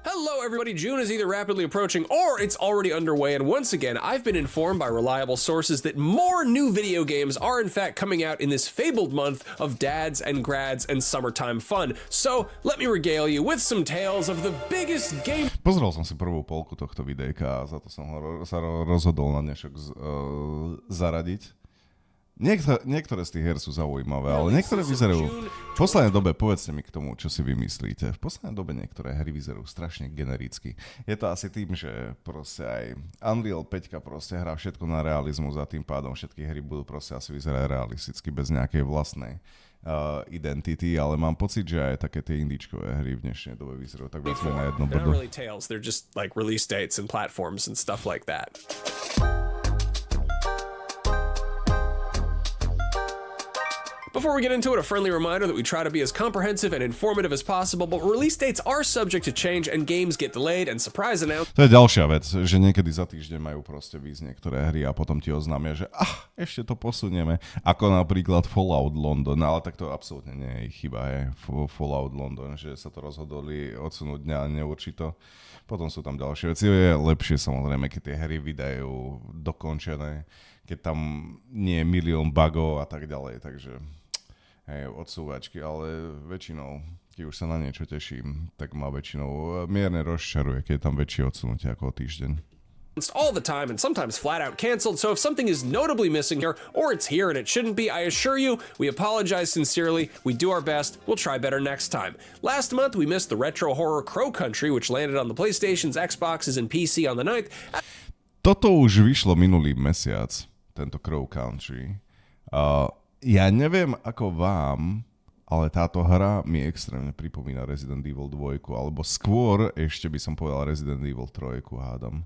Hello everybody, June is either rapidly approaching or it's already underway, and once again I've been informed by reliable sources that more new video games are in fact coming out in this fabled month of dads and grads and summertime fun. So let me regale you with some tales of the biggest game. Pozrel som si prvú polku tohto videjka a za to som sa rozhodol na dnešok zaradiť. Niektoré z tých hier sú zaujímavé, ale niektoré vyzerajú... V poslednej dobe, povedzte mi k tomu, čo si vymyslíte. V poslednej dobe niektoré hry vyzerajú strašne genericky. Je to asi tým, že proste aj Unreal 5 proste hrá všetko na realizmus a tým pádom všetky hry budú proste asi vyzerať realisticky bez nejakej vlastnej identity, ale mám pocit, že aj také tie indičkové hry v dnešnej dobe vyzerajú tak viac na jedno They're brdo. not really tales, they're just like release dates and platforms and stuff like that. Before we get into it, a friendly reminder that we try to be as comprehensive and informative as possible, but release dates are subject to change and games get delayed and surprise announcements. To je ďalšia vec, že niekedy za týždeň majú proste výjsť niektoré hry a potom ti oznámia, že ešte to posunieme, ako napríklad Fallout London, ale tak to absolútne nie je ich chyba, Fallout London, že sa to rozhodli odsunúť dňa neurčito. Potom sú tam ďalšie veci, je lepšie samozrejme, keď tie hry vydajú dokončené, keď tam nie je milión bugov a tak ďalej, takže odsúvačky, ale väčšinou, keď už sa na niečo teším, tak ma väčšinou mierne rozčaruje, keď je tam väčšie odsunutie ako o týždeň. All the time and sometimes flat out canceled, so if something is notably missing here or it's here and it shouldn't be, I assure you we apologize sincerely, we do our best, we'll try better next time. Last month we missed the retro horror Crow Country, which landed on the PlayStations, Xboxes and PC on the 9th. Toto už vyšlo minulý mesiac, tento Crow Country. Ja neviem ako vám, ale táto hra mi extrémne pripomína Resident Evil 2, alebo skôr ešte by som povedal Resident Evil 3, hádam.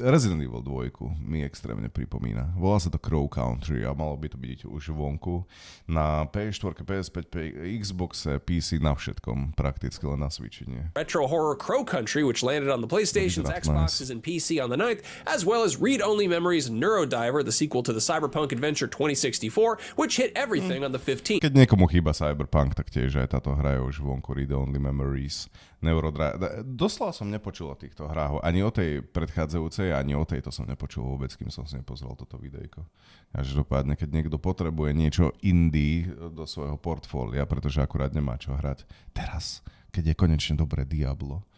Resident Evil 2 mi extrémne pripomína. Volá sa to Crow Country a malo by to byť už vonku na PS4, PS5, Xboxe, PC, na všetkom, prakticky len na Switchi nie. Retro horror Crow Country, which landed on the PlayStations, Xboxes, and PC on the 9th, as well as Read-Only Memories Neurodiver, the sequel to the Cyberpunk Adventure 2064, which hit everything on the 15th. Keď niekomu chýba Cyberpunk, tak tiež aj táto hra je už vonku, Read-Only Memories Neurodrive. Doslova som nepočul o týchto hrách, ani o tej predchádzajúcej, ani o tejto som nepočul vôbec, kým som si nepozrel toto videjko. Každopádne, keď niekto potrebuje niečo indie do svojho portfólia, pretože akurát nemá čo hrať, teraz, keď je konečne dobré Diablo,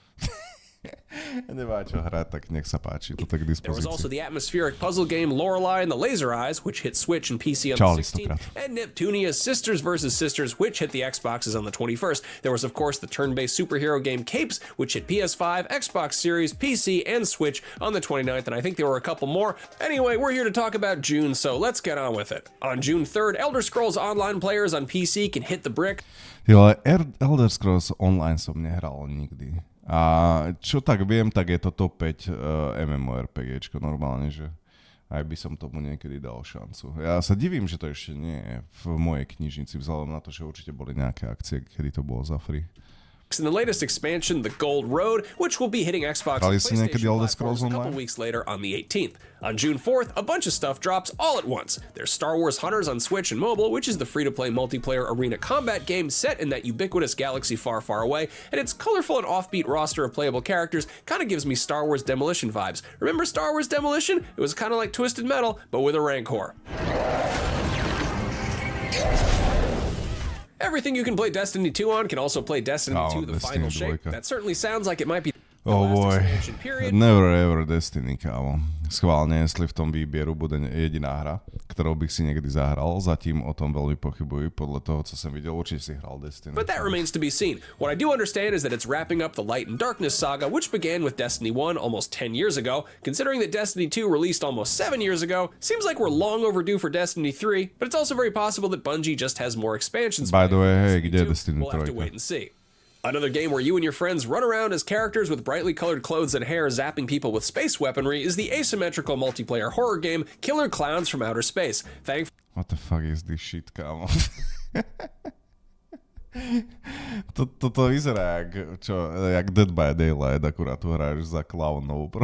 nemá čo hrať, tak nech sa páči, to tak k dispozícii. There was also the atmospheric puzzle game Lorelei and the Laser Eyes, which hit Switch and PC on the 16th, and Neptunia's Sisters vs. Sisters, which hit the Xboxes on the 21st. There was, of course, the turn-based superhero game Capes, which hit PS5, Xbox Series, PC, and Switch on the 29th, and I think there were a couple more. Anyway, we're here to talk about June, so let's get on with it. On June 3rd, Elder Scrolls Online players on PC can hit the brick. Jo, ale Elder Scrolls Online som nehral nikdy. A čo tak viem, tak je to top 5 MMORPGčko normálne, že aj by som tomu niekedy dal šancu. Ja sa divím, že to ešte nie je v mojej knižnici, vzhľadom na to, že určite boli nejaké akcie, kedy to bolo za free. In the latest expansion, The Gold Road, which will be hitting Xbox and PlayStation platforms a couple weeks later on the 18th. On June 4th, a bunch of stuff drops all at once. There's Star Wars Hunters on Switch and mobile, which is the free-to-play multiplayer arena combat game set in that ubiquitous galaxy far, far away, and its colorful and offbeat roster of playable characters kind of gives me Star Wars Demolition vibes. Remember Star Wars Demolition? It was kind of like Twisted Metal, but with a Rancor. Everything you can play Destiny 2 on can also play Destiny 2 The Final Shape. That certainly sounds like it might be oh boy, never ever Destiny, kámo. Schválne, jestli v tom výbieru bude jediná hra, ktorou bych si niekedy zahral, zatím o tom veľmi pochybujú, podľa toho, co som videl, určite si hral Destiny. But that remains to be seen. What I do understand is that it's wrapping up the Light and Darkness saga, which began with Destiny 1 almost 10 years ago. Considering that Destiny 2 released almost 7 years ago, seems like we're long overdue for Destiny 3, but it's also very possible that Bungie just has more expansions. By the way, hey, kde je Destiny 3? We'll have to wait and see. Another game where you and your friends run around as characters with brightly colored clothes and hair zapping people with space weaponry is the asymmetrical multiplayer horror game Killer Clowns from Outer Space. What the fuck is this shit, kámo? Toto vyzerá jak Dead by Daylight, akurát tu hráš za klaunov.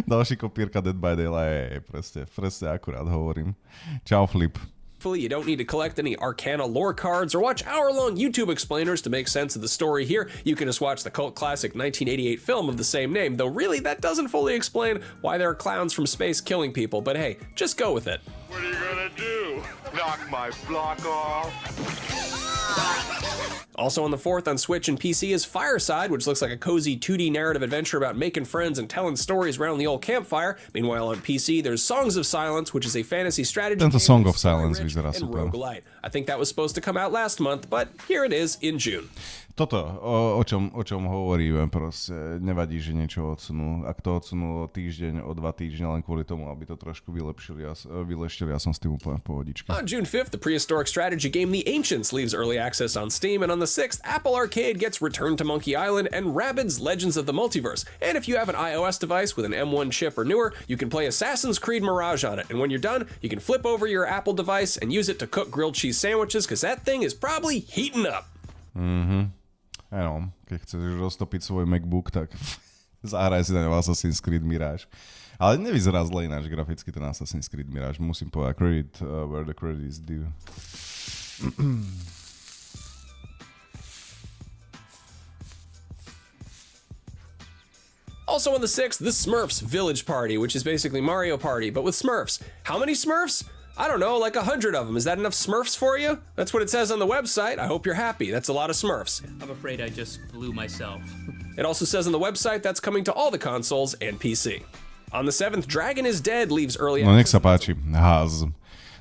Další kopírka Dead by Daylight, presne akurát hovorím. Čau, Flip. Hopefully you don't need to collect any Arcana lore cards or watch hour-long YouTube explainers to make sense of the story here. You can just watch the cult classic 1988 film of the same name, though really that doesn't fully explain why there are clowns from space killing people, but hey, just go with it. What are you gonna do? Knock my block off? Also on the 4th on Switch and PC is Fireside, which looks like a cozy 2D narrative adventure about making friends and telling stories around the old campfire. Meanwhile on PC there's Songs of Silence, which is a fantasy strategy game. Song of Silence vyzerá and super. roguelite. I think that was supposed to come out last month, but here it is in June. Toto, o čom hovoríme, proste nevadí, že niečo odsunú. Ak to odsunú o týždeň, o 2 týždne, len kvôli tomu, aby to trošku vyleštili, ja som s tým úplne v pohodičke. On June 5th, the prehistoric strategy game The Ancients leaves early access on Steam, and on the 6th, Apple Arcade gets Return to Monkey Island and Rabbids Legends of the Multiverse. And if you have an iOS device with an M1 chip or newer, you can play Assassin's Creed Mirage on it, and when you're done, you can flip over your Apple device and use it to cook grilled cheese sandwiches, because that thing is probably heating up. Áno, keď chceš roztopiť svoj MacBook, tak zahraj si na ňu Assassin's Creed Mirage. Ale nevyzerá zle ináč graficky ten Assassin's Creed Mirage. Musím povedať credit where the credit is due. Also on the 6th, the Smurfs Village Party, which is basically Mario Party, but with Smurfs. How many Smurfs? I don't know, like 100 of them. Is that enough Smurfs for you? That's what it says on the website. I hope you're happy. That's a lot of Smurfs. I'm afraid I just blew myself. It also says on the website that's coming to all the consoles and PC. On the 7th, Dragon is Dead leaves early access. No nech sa páči.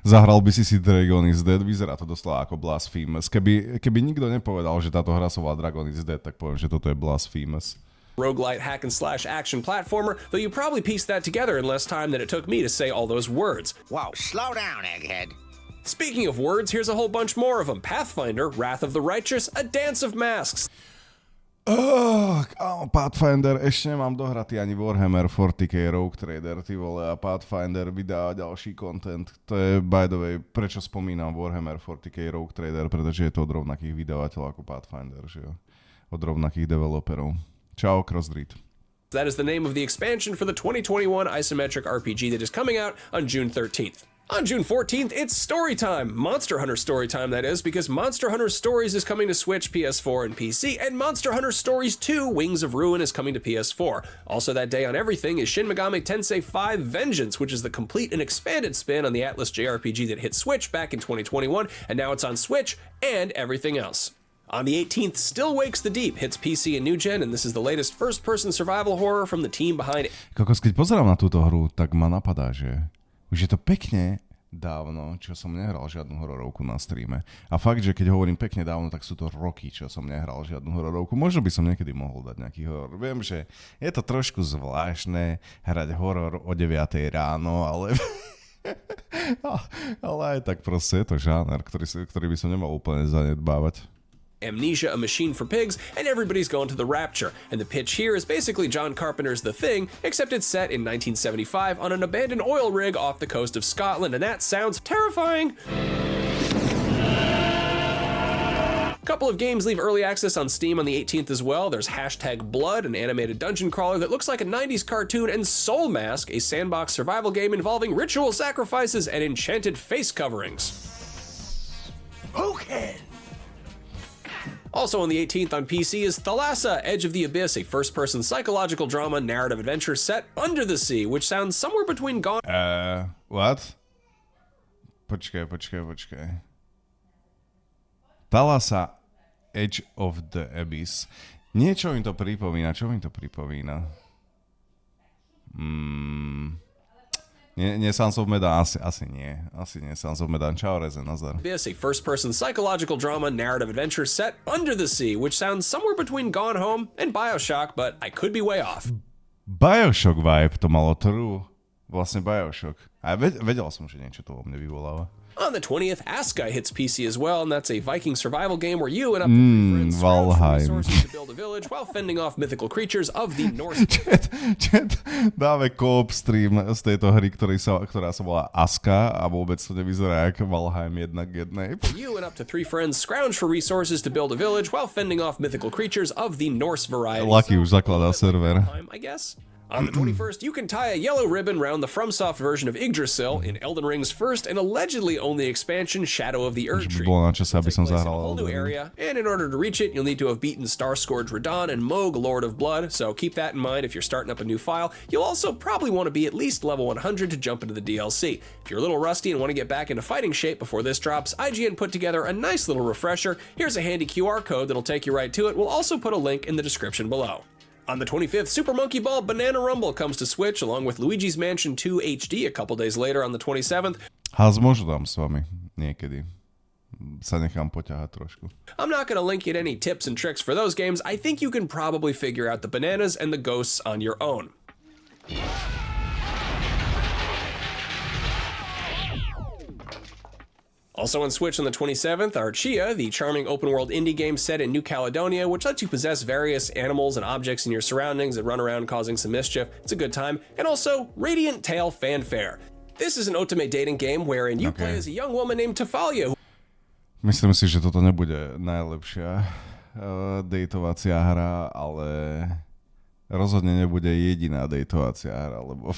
Zahral by si Dragon is Dead, vyzerá to doslova ako Blasphemous. Keby nikto nepovedal, že táto hra sa volá Dragon is Dead, tak poviem, že toto je Blasphemous. Roguelite hack and slash action platformer, though you probably pieced that together in less time than it took me to say all those words. Whoa, slow down, egghead. Speaking of words, here's a whole bunch more of them. Pathfinder, Wrath of the Righteous, A Dance of Masks. Pathfinder, ešte nemám dohratý ani Warhammer 40k Rogue Trader, ty vole, a Pathfinder vydá ďalší content. To je, by the way, prečo spomínam Warhammer 40k Rogue Trader, pretože je to od rovnakých vydavateľov ako Pathfinder, že jo? Od rovnakých developerov. Ciao, Crossdreet. That is the name of the expansion for the 2021 isometric RPG that is coming out on June 13th. On June 14th, it's Storytime. Monster Hunter Storytime, that is, because Monster Hunter Stories is coming to Switch, PS4, and PC, and Monster Hunter Stories 2, Wings of Ruin, is coming to PS4. Also that day on everything is Shin Megami Tensei 5 Vengeance, which is the complete and expanded spin on the Atlas JRPG that hit Switch back in 2021, and now it's on Switch and everything else. On the 18th, Still Wakes the Deep hits PC and New Gen, and this is the latest first-person survival horror from the team behind it. Kokos, keď pozerám na túto hru, tak ma napadá, že už je to pekne dávno, čo som nehral žiadnu hororovku na streame. A fakt, že keď hovorím pekne dávno, tak sú to roky, čo som nehral žiadnu hororovku. Možno by som niekedy mohol dať nejaký horor. Viem, že je to trošku zvláštne hrať horor o 9 ráno, ale... ale aj tak proste je to žáner, ktorý by som nemal úplne zanedbávať. Amnesia, A Machine for Pigs, and everybody's going to the Rapture. And the pitch here is basically John Carpenter's The Thing, except it's set in 1975 on an abandoned oil rig off the coast of Scotland, and that sounds terrifying. A couple of games leave early access on Steam on the 18th as well. There's #Blood, an animated dungeon crawler that looks like a 90s cartoon, and Soul Mask, a sandbox survival game involving ritual sacrifices and enchanted face coverings. Okay. Also on the 18th on PC is Thalassa, Edge of the Abyss, a first-person psychological drama narrative adventure set under the sea, which sounds somewhere between Gone... What? Počkaj. Thalassa, Edge of the Abyss. Niečo mi to pripomína. Čo mi to pripomína? Nie Sons of Medan, asi nie. Asi nie Sons of Medan. Čau, Rezen, nazdar. Abyss, a first-person psychological drama narrative adventure set under the sea, which sounds somewhere between Gone Home and BioShock, but I could be way off. BioShock vibe to malo true. Vlastne BioShock. A vedel som, že niečo to vo mne vyvoláva. On the 20th, Askai hits PC as well, and that's a Viking survival game where you and up to 3 friends scrounge resources to build a village while fending off mythical creatures of the Norse. Chat, dáme co-op stream z tejto hry, ktorá sa volá Aska a vôbec to nevyzerá jak Valheim 1:1. You and up to 3 friends scrounge for resources to build a village while fending off mythical creatures of the Norse variety. Lucky už zakladá server. I guess. On the 21st, you can tie a yellow ribbon around the FromSoft version of Yggdrasil in Elden Ring's first and allegedly only expansion, Shadow of the Erd Tree. Bolo na čase, aby som Takes place in a zahral whole new Elden Ring. area, and in order to reach it, you'll need to have beaten Starscourge Radahn and Mohg, Lord of Blood, so keep that in mind if you're starting up a new file. You'll also probably want to be at least level 100 to jump into the DLC. If you're a little rusty and want to get back into fighting shape before this drops, IGN put together a nice little refresher. Here's a handy QR code that'll take you right to it. We'll also put a link in the description below. On the 25th, Super Monkey Ball Banana Rumble comes to Switch along with Luigi's Mansion 2 HD a couple days later on the 27th. Haz môžu dám s vami niekedy. Sa nechám poťahať trošku. I'm not going to link you to any tips and tricks for those games. I think you can probably figure out the bananas and the ghosts on your own. Also on Switch on the 27th, Archia, the charming open-world indie game set in New Caledonia, which lets you possess various animals and objects in your surroundings and run around causing some mischief. It's a good time. And also, Radiant Tale Fanfare. This is an ultimate dating game wherein you play as a young woman named Tafalia. Myslím si, že toto nebude najlepšia dejtovacia hra, ale rozhodne nebude jediná dejtovacia hra, lebo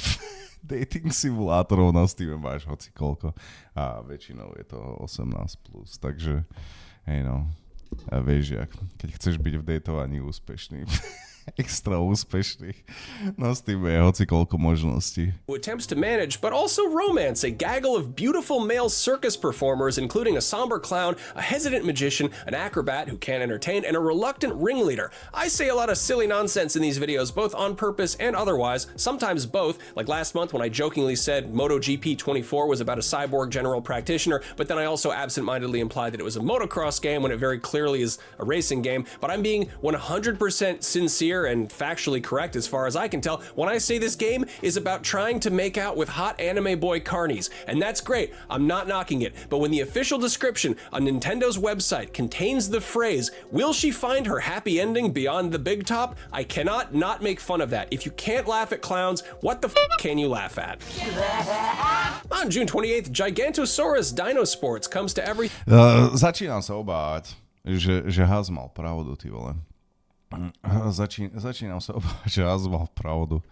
dating simulátorov na Steam máš hocikoľko a väčšinou je to 18+, takže hej no, a vieš, keď chceš byť v dejtovaní úspešný, extra úspešný, na Steam je hocikoľko možností. Who attempts to manage, but also romance, a gaggle of beautiful male circus performers, including a somber clown, a hesitant magician, an acrobat who can't entertain, and a reluctant ringleader. I say a lot of silly nonsense in these videos, both on purpose and otherwise, sometimes both, like last month when I jokingly said MotoGP 24 was about a cyborg general practitioner, but then I also absentmindedly implied that it was a motocross game when it very clearly is a racing game. But I'm being 100% sincere and factually correct as far as I can tell when I say this game is about trying to make out with hot anime boy carnies, and that's great, I'm not knocking it, but when the official description on Nintendo's website contains the phrase, will she find her happy ending beyond the big top, I cannot not make fun of that. If you can't laugh at clowns, what the can you laugh at? On June 28th, Gigantosaurus Dino Sports comes to every... Začínam sa obávať, že Haz mal pravdu, ty vole. Začínam sa obávať, že Haz mal pravdu.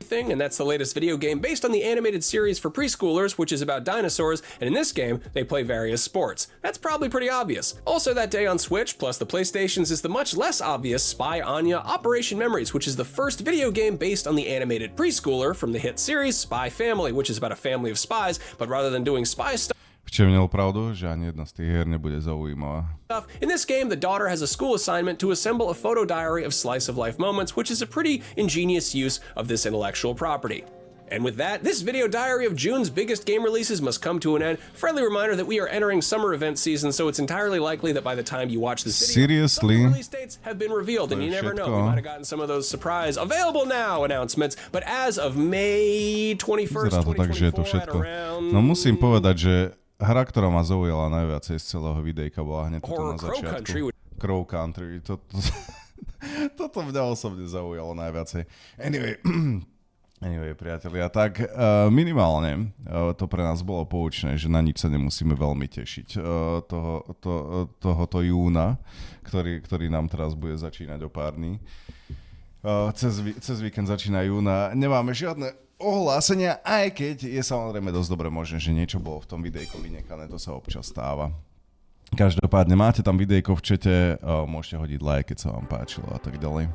And that's the latest video game based on the animated series for preschoolers, which is about dinosaurs, and in this game, they play various sports. That's probably pretty obvious. Also that day on Switch, plus the PlayStations, is the much less obvious Spy Anya Operation Memories, which is the first video game based on the animated preschooler from the hit series Spy Family, which is about a family of spies, but rather than doing spy stuff, Včera měl pravdu, že ani jedna z tých hier nebude zaujímavá. In this game, the daughter has a school assignment to assemble a photo diary of slice of life moments, which is a pretty ingenious use of this intellectual property. And with that, this video diary of June's biggest game releases must come to an end. Friendly reminder that we are entering summer event season, so it's entirely likely that by the time you watch this video, some of the release dates have been revealed, and you never know. We might have gotten some of those surprise available now announcements, but as of May 21st, 2024, at around... No musím povedať, že hra, ktorá ma zaujala najviacej z celého videjka, bola hneď toto na začiatku. Crow Country. Toto mňa osobne zaujalo najviacej. Anyway, priatelia, tak minimálne to pre nás bolo poučné, že na nič sa nemusíme veľmi tešiť tohoto júna, ktorý nám teraz bude začínať o pár dní. Cez víkend začína júna. Nemáme žiadne ohlásenia, aj keď je samozrejme dosť dobre možné, že niečo bolo v tom videjku vynekané, to sa občas stáva. Každopádne máte tam videjko v čete, môžete hodiť like, keď sa vám páčilo a tak ďalej.